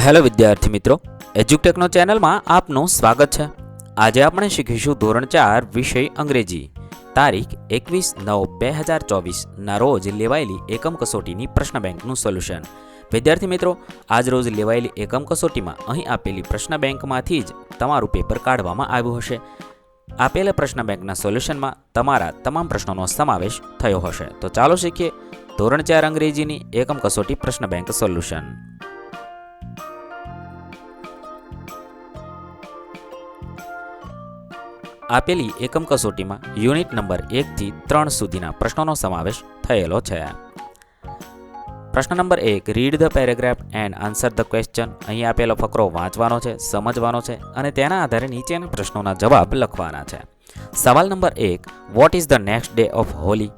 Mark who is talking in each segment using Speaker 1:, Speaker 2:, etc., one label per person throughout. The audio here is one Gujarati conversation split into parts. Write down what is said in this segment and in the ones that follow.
Speaker 1: હેલો વિદ્યાર્થી મિત્રો, એજ્યુટેકનો ચેનલમાં આપનું સ્વાગત છે. આજે આપણે શીખીશું ધોરણ 4 વિષય અંગ્રેજી. તારીખ 21/9/2024 ના રોજ લેવાયેલી એકમ કસોટીની પ્રશ્ન બેંકનું સોલ્યુશન. વિદ્યાર્થી મિત્રો, આજ રોજ લેવાયેલી એકમ કસોટીમાં અહીં આપેલી પ્રશ્ન બેંકમાંથી જ તમારું પેપર કાઢવામાં આવ્યું હશે. આપેલા પ્રશ્ન બેંકના સોલ્યુશનમાં તમારા તમામ પ્રશ્નોનો સમાવેશ થયો હશે. તો ચાલો શીખીએ ધોરણ 4 અંગ્રેજીની એકમ કસોટી પ્રશ્ન બેંક સોલ્યુશન. આપેલી એકમ કસોટીમાં યુનિટ નંબર 1 થી 3 સુધીના પ્રશ્નોનો સમાવેશ થયેલો છે. પ્રશ્ન number 1, read the paragraph and answer the question. અહીં આપેલો ફકરો વાંચવાનો છે, સમજવાનો છે અને તેના આધારે નીચેના પ્રશ્નોના જવાબ લખવાના છે. સવાલ નંબર 1, what is the next day of Holi?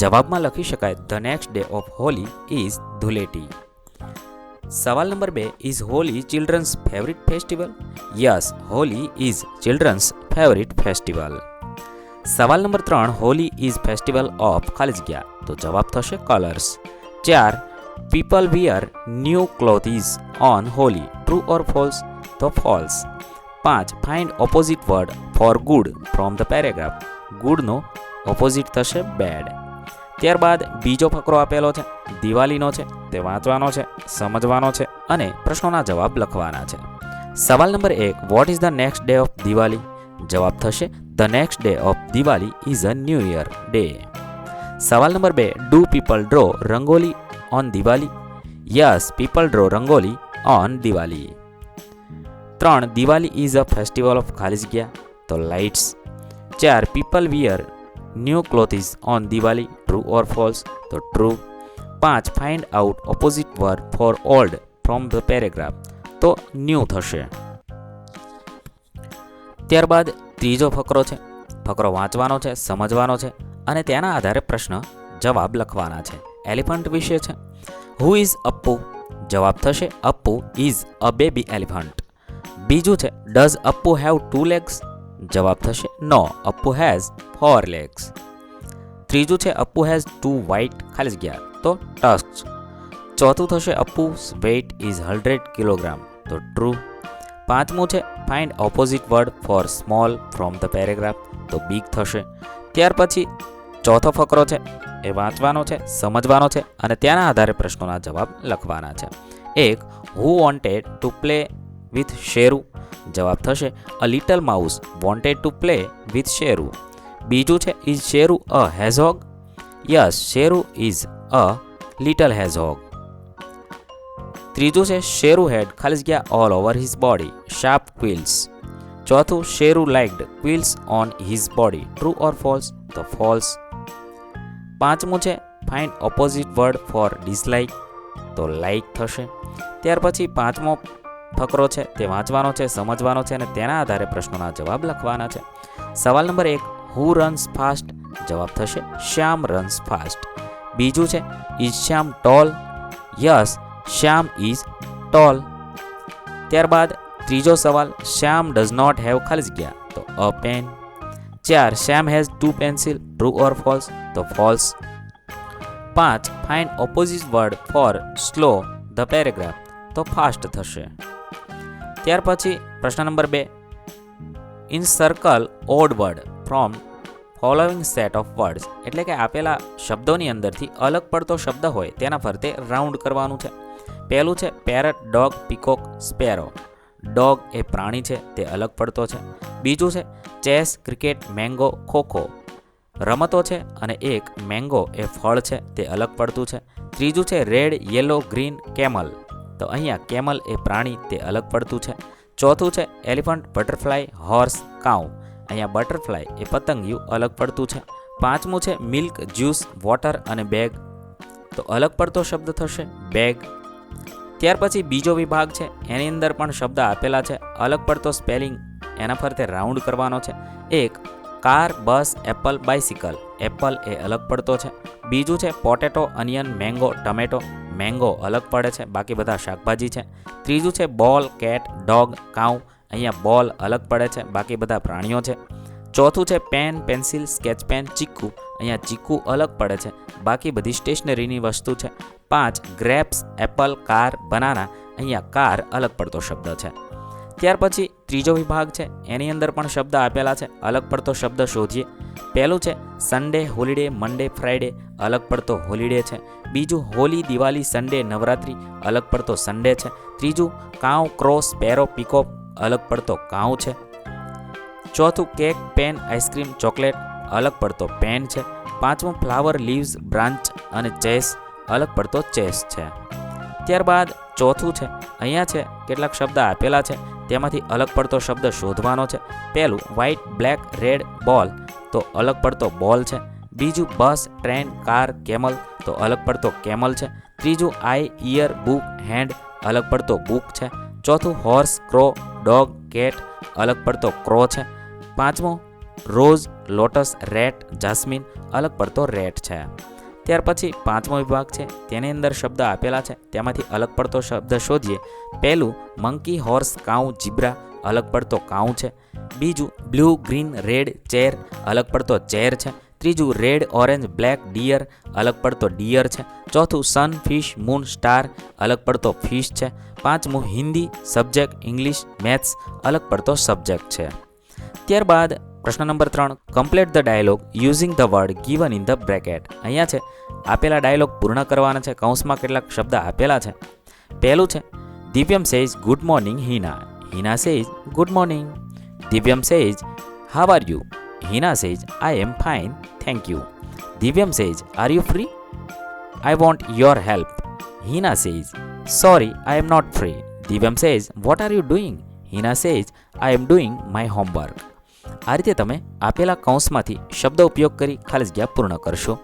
Speaker 1: જવાબમાં લખી શકાય, the next day of Holi is Dhuleti. સવાલ નંબર 2, is Holi children's favourite festival? Yes, Holi is children's favourite festival. સવાલ નંબર 3, હોલી ઇઝ ફેસ્ટિવલ ઓફ ખાલી જગ્યા. તો જવાબ થશે colours. 4, people wear new clothes on Holi. True or false? તો false. 5, find opposite word for good from the paragraph. ગુડનો opposite થશે બેડ. ત્યારબાદ બીજો ફકરો આપેલો છે, દિવાળીનો છે, તે વાંચવાનો છે, સમજવાનો છે અને પ્રશ્નોના જવાબ લખવાના છે. સવાલ નંબર 1, what is the next day of Diwali? જવાબ થશે, the next day of Diwali is a new year day. સવાલ નંબર 2, do people draw rangoli on Diwali? Yes, people draw rangoli on Diwali. 3, Diwali is a festival of ખાલી જગ્યા. તો lights. 4, people wear new clothes on Diwali. True or false? તો true. 5, find out opposite word for old from the paragraph. તો ન્યૂ થશે. ત્યારબાદ ત્રીજો ફકરો છે. ફકરો વાંચવાનો છે, સમજવાનો છે અને તેના આધારે પ્રશ્ન જવાબ લખવાના છે. એલિફન્ટ વિશે છે. Who is Appu? જવાબ થશે, Appu is a baby elephant. બીજું છે, ડઝ અપ્પુ હેવ 2 legs? જવાબ થશે, નો, અપ્પુ હેઝ 4 legs. ત્રીજું છે, અપ્પુ હેઝ 2 white ખાલી જગ્યા. તો ટસ્ક્સ. ચોથું થશે, અપ્પુ's weight is 100 કિલોગ્રામ. તો ટ્રુ. પાંચમું છે, find opposite word four small from the paragraph. તો બિગ થશે. ત્યાર પછી ચોથો ફકરો છે, એ વાંચવાનો છે, સમજવાનો છે અને તેના આધારે પ્રશ્નોના જવાબ લખવાના છે. 1, who wanted to play with Sheru? જવાબ થશે, a little mouse wanted to play with Sheru. બીજું છે, is Sheru a hedgehog? Yes, Sheru is a little hedgehog. ત્રીજું છે, શેરુ હેડ ખાલી જગ્યા all over his body sharp quills. ચોથું, Sheru liked quills on his body. True or false? તો ફોલ્સ. પાંચમું છે, find opposite word for dislike. તો લાઇક થશે. ત્યાર પછી પાંચમો ફકરો છે, તે વાંચવાનો છે, સમજવાનો છે અને તેના આધારે પ્રશ્નોના જવાબ લખવાના છે. સવાલ નંબર 1, હુ રન્સ ફાસ્ટ? જવાબ થશે, શ્યામ રન્સ ફાસ્ટ. બીજું છે, is Shyam tall? Yes, Shyam is tall. ત્યારબાદ ત્રીજો સવાલ, શ્યામ ડઝ નોટ હેવ ખાલી જગ્યા. તો a pen. 4, Shyam has 2 pencil. True or false? તો false. 5, find opposite word for slow the paragraph. તો ફાસ્ટ થશે. ત્યાર પછી પ્રશ્ન નંબર 2, encircle odd word from following set of words. એટલે કે આપેલા શબ્દોની અંદરથી અલગ પડતો શબ્દ હોય તેના ફરતે રાઉન્ડ કરવાનું છે. પહેલું છે, parrot, dog, peacock, sparrow. Dog એ પ્રાણી છે, તે અલગ પડતો છે. બીજું છે, ચેસ, ક્રિકેટ, મેંગો, ખોખો. રમતો છે અને એક મેંગો એ ફળ છે, તે અલગ પડતું છે. ત્રીજું છે, રેડ, યેલો, ગ્રીન, કેમલ. તો અહીંયા કેમલ એ પ્રાણી, તે અલગ પડતું છે. ચોથું છે, એલિફન્ટ, બટરફ્લાય, હોર્સ, કાઉ. અહીંયા બટરફ્લાય એ પતંગિયું અલગ પડતું છે. પાંચમું છે, મિલ્ક, જ્યુસ, વોટર અને બેગ. તો અલગ પડતો શબ્દ થશે બેગ. ત્યાર પછી બીજો વિભાગ છે, એની અંદર પણ શબ્દ આપેલા છે, અલગ પડતો સ્પેલિંગ એના ફરતે રાઉન્ડ કરવાનો છે. 1, કાર, બસ, એપલ, બાઇસિકલ. એપલ એ અલગ પડતો છે. બીજું છે, potato, onion, mango, tomato. Mango અલગ પડે છે, બાકી બધા શાકભાજી છે. ત્રીજું છે, બોલ, કેટ, ડોગ, કાઉ. અહીંયા બોલ અલગ પડે છે, બાકી બધા પ્રાણીઓ છે. ચોથું છે, પેન, પેન્સિલ, સ્કેચ પેન, ચીકુ. અહીંયા ચીકુ અલગ પડે છે, બાકી બધી સ્ટેશનરીની વસ્તુ છે. 5, ગ્રેપ્સ, એપલ, કાર, બનાના. અહીંયા કાર અલગ પડતો શબ્દ છે. ત્યાર પછી ત્રીજો વિભાગ છે, એની અંદર પણ શબ્દ આપેલા છે. અલગ પડતો શબ્દ શોધીએ. પહેલું છે સન્ડે, હોલિડે, મંડે, ફ્રાઈડે, અલગ પડતો હોલિડે છે. બીજું હોલી, દિવાળી, સન્ડે, નવરાત્રિ, અલગ પડતો સન્ડે છે. ત્રીજું કાઉ, ક્રો, સ્પેરો, પીકોક, અલગ પડતો કાઉ છે. ચોથું કેક, પેન, આઈસ્ક્રીમ, ચોકલેટ, અલગ પડતો પેન છે. પાંચમું ફ્લાવર, લીવ્સ, બ્રાન્ચ અને ચેસ, અલગ પડતો ચેસ છે. ત્યારબાદ ચોથું છે, અહીંયા છે કેટલાક શબ્દ આપેલા છે, તેમાંથી અલગ પડતો શબ્દ શોધવાનો છે. પહેલું વ્હાઇટ, બ્લેક, રેડ, બોલ, તો અલગ પડતો બોલ છે. બીજું બસ, ટ્રેન, કાર, કેમલ, તો અલગ પડતો કેમલ છે. ત્રીજું આઈ, ઇયર, બુક, હેન્ડ, અલગ પડતો બુક છે. ચોથું હોર્સ, ક્રો, ડોગ, કેટ, અલગ પડતો ક્રો છે. પાંચમું રોઝ, લોટસ, રેટ, જાસ્મીન, અલગ પડતો રેટ છે. ત્યાર પછી પાંચમો વિભાગ છે, તેની અંદર શબ્દ આપેલા છે, તેમાંથી અલગ પડતો શબ્દ શોધીએ. પહેલું મંકી, હોર્સ, કાઉ, જીબ્રા, અલગ પડતો કાઉ છે. બીજું બ્લુ, ગ્રીન, રેડ, ચેર, અલગ પડતો ચેર છે. ત્રીજું રેડ, ઓરેન્જ, બ્લેક, ડિયર, અલગ પડતો ડિયર છે. ચોથું સન, ફિશ, મૂન, સ્ટાર, અલગ પડતો ફિશ છે. પાંચમું હિન્દી, સબ્જેક્ટ, ઇંગ્લિશ, મેથ્સ, અલગ પડતો સબ્જેક્ટ છે. ત્યારબાદ પ્રશ્ન number 3, complete the dialogue using the word given in the bracket. અહીંયા છે આપેલા ડાયલોગ પૂર્ણ કરવાના છે. કૌંસમાં કેટલાક શબ્દ આપેલા છે. પહેલું છે Divyam says good morning Hina. Hina says good morning. Divyam says how are you. Hina says I am fine, thank you. Divyam says are you free? I want your help. Hina says sorry I am not free. Divyam says what are you doing? Hina says I am doing my homework. આ રીતે તમે આપેલા કૌંસમાંથી શબ્દ ઉપયોગ કરી ખાલી જગ્યા પૂર્ણ કરશો.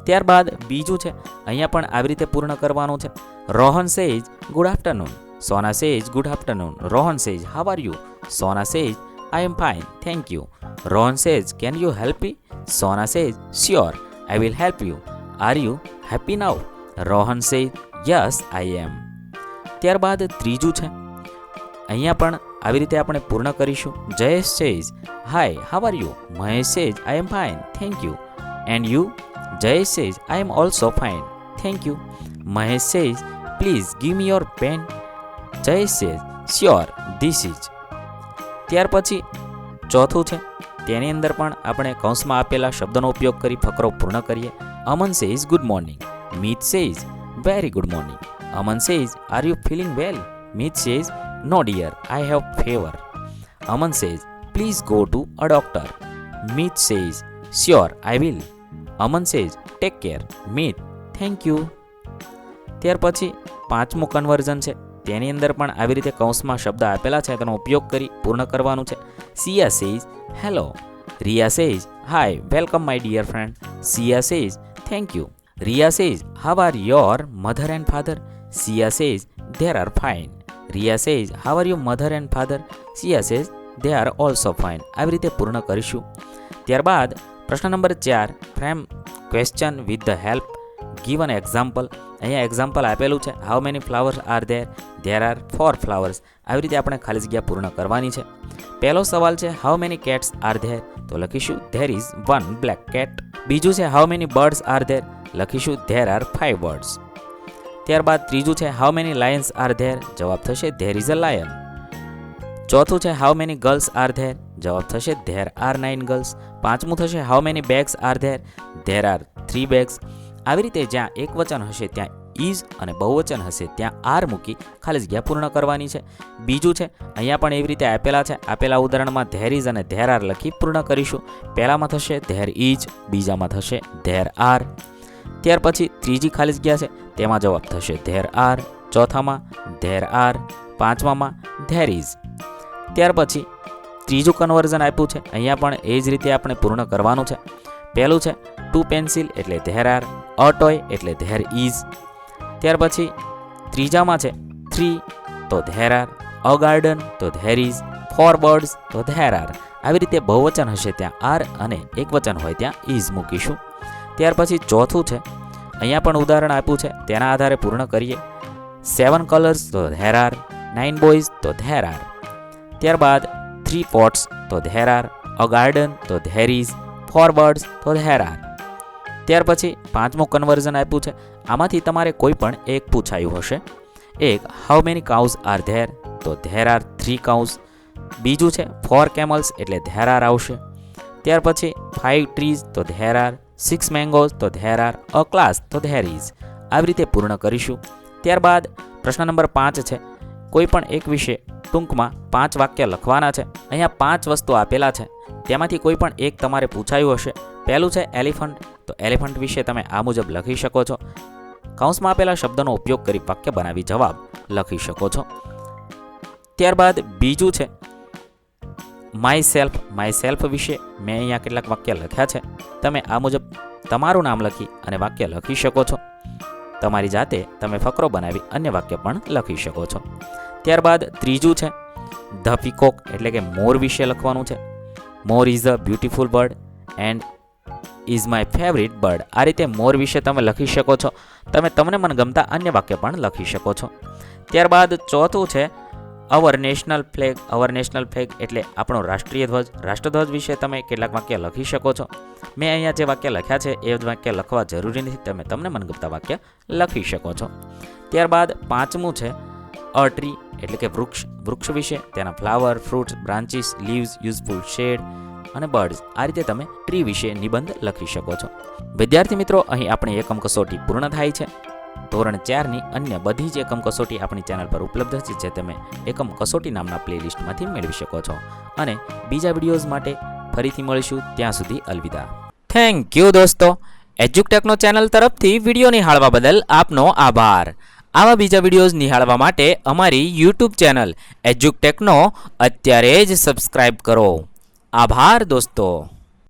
Speaker 1: ત્યારબાદ બીજું છે, અહીંયા પણ આવી રીતે પૂર્ણ કરવાનું છે. Rohan says good afternoon. Sona says good afternoon. Rohan says how are you? Sona says I am fine, thank you. Rohan says can you help me? Sona says sure I will help you. Are you happy now? Rohan says yes I am. ત્યારબાદ ત્રીજું છે, અહીંયા પણ આવી રીતે આપણે પૂર્ણ કરીશું. Jayesh says hi how are you? Mahesh says I am fine, thank you. And you? Jayesh says I am also fine, thank you. Mahesh says please give me your pen. Jayesh says sure this is. ત્યાર પછી ચોથું છે, તેની અંદર પણ આપણે કૌંસમાં આપેલા શબ્દોનો ઉપયોગ કરી ફકરો પૂર્ણ કરીએ. Aman says good morning. Meet says very good morning. Aman says are you feeling well? Meet says no dear I have fever. Aman says please go to a doctor. Meet says sure I will. Aman says take care. Meet thank you. ત્યાર પછી પાંચમું કન્વર્ઝન છે, તેની અંદર પણ આવી રીતે કૌંસમાં શબ્દ આપેલા છે, તેનો ઉપયોગ કરી પૂર્ણ કરવાનું છે. Siya says hello. Riya says hi welcome my dear friend. Siya says thank you. Riya says how are your mother and father? Siya says there are fine. Riya says how are you mother and father? Siya says they are also fine. આવી રીતે પૂર્ણ કરીશું. ત્યારબાદ પ્રશ્ન number 4, frame question with the help given example. અહીંયા એક્ઝામ્પલ આપેલું છે. How many flowers are there? There are 4 flowers. આવી રીતે આપણે ખાલી જગ્યા પૂર્ણ કરવાની છે. પહેલો સવાલ છે how many cats are there? તો લખીશું ધેર ઇઝ 1 બ્લેક કેટ. બીજું છે how many birds are there? લખીશું ધેર આર 5 બર્ડ્સ. ત્યારબાદ ત્રીજું છે how many Lions are there? જવાબ થશે ધેર ઇઝ અ લાયન. ચોથું છે how many girls are there? જવાબ થશે ધેર આર 9 ગર્લ્સ. પાંચમું થશે how many bags R there? There are 3 bags. આવી રીતે જ્યાં એક વચન હશે ત્યાં ઇઝ અને બહુવચન હશે ત્યાં આર મૂકી ખાલી જગ્યા પૂર્ણ કરવાની છે. બીજું છે, અહીંયા પણ એવી રીતે આપેલા છે. આપેલા ઉદાહરણમાં ધેર ઇઝ અને ધેર આર લખી પૂર્ણ કરીશું. પહેલામાં થશે ધેર ઇઝ, બીજામાં થશે ધેર આર. ત્યાર પછી ત્રીજી ખાલી જગ્યા છે, તેમાં જવાબ થશે ધેર આર. ચોથામાં ધેર આર. પાંચમામાં ધેર ઇઝ. ત્યાર પછી ત્રીજું કન્વર્ઝન આપ્યું છે, અહીંયા પણ એ જ રીતે આપણે પૂર્ણ કરવાનું છે. પહેલું છે 2 પેન્સિલ એટલે ધેર આર. અ ટોય એટલે ધેર ઇઝ. ત્યાર પછી ત્રીજામાં છે 3 તો ધેર આર. અ ગાર્ડન તો ધેર ઇઝ. 4 બર્ડ્સ તો ધેર આર. આવી રીતે બહુવચન હશે ત્યાં આર અને એકવચન હોય ત્યાં ઇઝ મૂકીશું. ત્યાર પછી ચોથું છે, અહીંયા પણ ઉદાહરણ આપ્યું છે, તેના આધારે પૂર્ણ કરીએ. 7 કલર્સ તો ધેર આર. 9 બોયઝ તો ધેર આર. ત્યારબાદ 3 પોટ્સ તો ધેર આર. અ ગાર્ડન તો ધેર ઇઝ. 4 બર્ડ્સ તો ધેર આર. ત્યાર પછી પાંચમું કન્વર્ઝન આપ્યું છે, આમાંથી તમારે કોઈ પણ એક પૂછાયું હશે. એક how many cows are there, તો ધેર આર 3 કાઉઝ. બીજું છે 4 કેમલ્સ, એટલે ધેર આર આવશે. ત્યાર પછી 5 ટ્રીઝ, તો ધેર આર 6 મેંગોઝ, તો ધેર આર અ ક્લાસ, તો ધેર ઇઝ. આવી રીતે પૂર્ણ કરીશું. ત્યારબાદ પ્રશ્ન નંબર 5 છે, કોઈ પણ એક વિશે ટૂંકમાં 5 વાક્ય લખવાના છે. અહીંયા 5 વસ્તુ આપેલા છે, તેમાંથી કોઈ પણ એક તમારે પૂછાયું હશે. પહેલું છે એલિફન્ટ, તો એલિફન્ટ વિશે તમે આ મુજબ લખી શકો છો. કૌંસમાં આપેલા શબ્દનો ઉપયોગ કરી વાક્ય બનાવી જવાબ લખી શકો છો. ત્યારબાદ બીજું છે માય સેલ્ફ વિશે મેં અહીંયા કેટલાક વાક્ય લખ્યા છે. તમે આ મુજબ તમારું નામ લખી અને વાક્ય લખી શકો છો. તમારી જાતે તમે ફકરો બનાવી અન્ય વાક્ય પણ લખી શકો છો. ત્યારબાદ ત્રીજું છે ધ પીકોક, એટલે કે મોર વિશે લખવાનું છે. મોર is a beautiful bird and is my favourite bird. આ રીતે મોર વિશે તમે લખી શકો છો. તમે તમને મનગમતા અન્ય વાક્ય પણ લખી શકો છો. ત્યારબાદ ચોથું છે અવર નેશનલ ફ્લેગ, એટલે આપણો રાષ્ટ્રીય ધ્વજ. રાષ્ટ્રધ્વજ વિશે તમે કેટલાક વાક્ય લખી શકો છો. મેં અહીંયા જે વાક્ય લખ્યા છે એ વાક્ય લખવા જરૂરી નથી, તમે તમને મનગમતા વાક્ય લખી શકો છો. ત્યારબાદ પાંચમું છે અ ટ્રી, એટલે કે વૃક્ષ વિશે, તેના flower, fruits, branches, leaves, useful shade અને બર્ડ્સ. આ રીતે તમે ટ્રી વિશે નિબંધ લખી શકો છો. વિદ્યાર્થી મિત્રો, અહીં આપણી એકમ કસોટી પૂર્ણ થાય છે. ધોરણ 4ની અન્ય બધી જ એકમ કસોટી આપણી ચેનલ પર ઉપલબ્ધ છે, જે તમે એકમ કસોટી નામના પ્લેલિસ્ટમાંથી મેળવી શકો છો. અને બીજા વિડીયોઝ માટે ફરીથી મળીશું. ત્યાં સુધી અલવિદા. થેન્ક યુ દોસ્તો. એજ્યુકટેકનો ચેનલ તરફથી વિડીયો નિહાળવા બદલ આપનો આભાર. આવા બીજા વિડીયોઝ નિહાળવા માટે અમારી યુટ્યુબ ચેનલ એજ્યુકટેકનો અત્યારે જ સબસ્ક્રાઇબ કરો. આભાર દોસ્તો.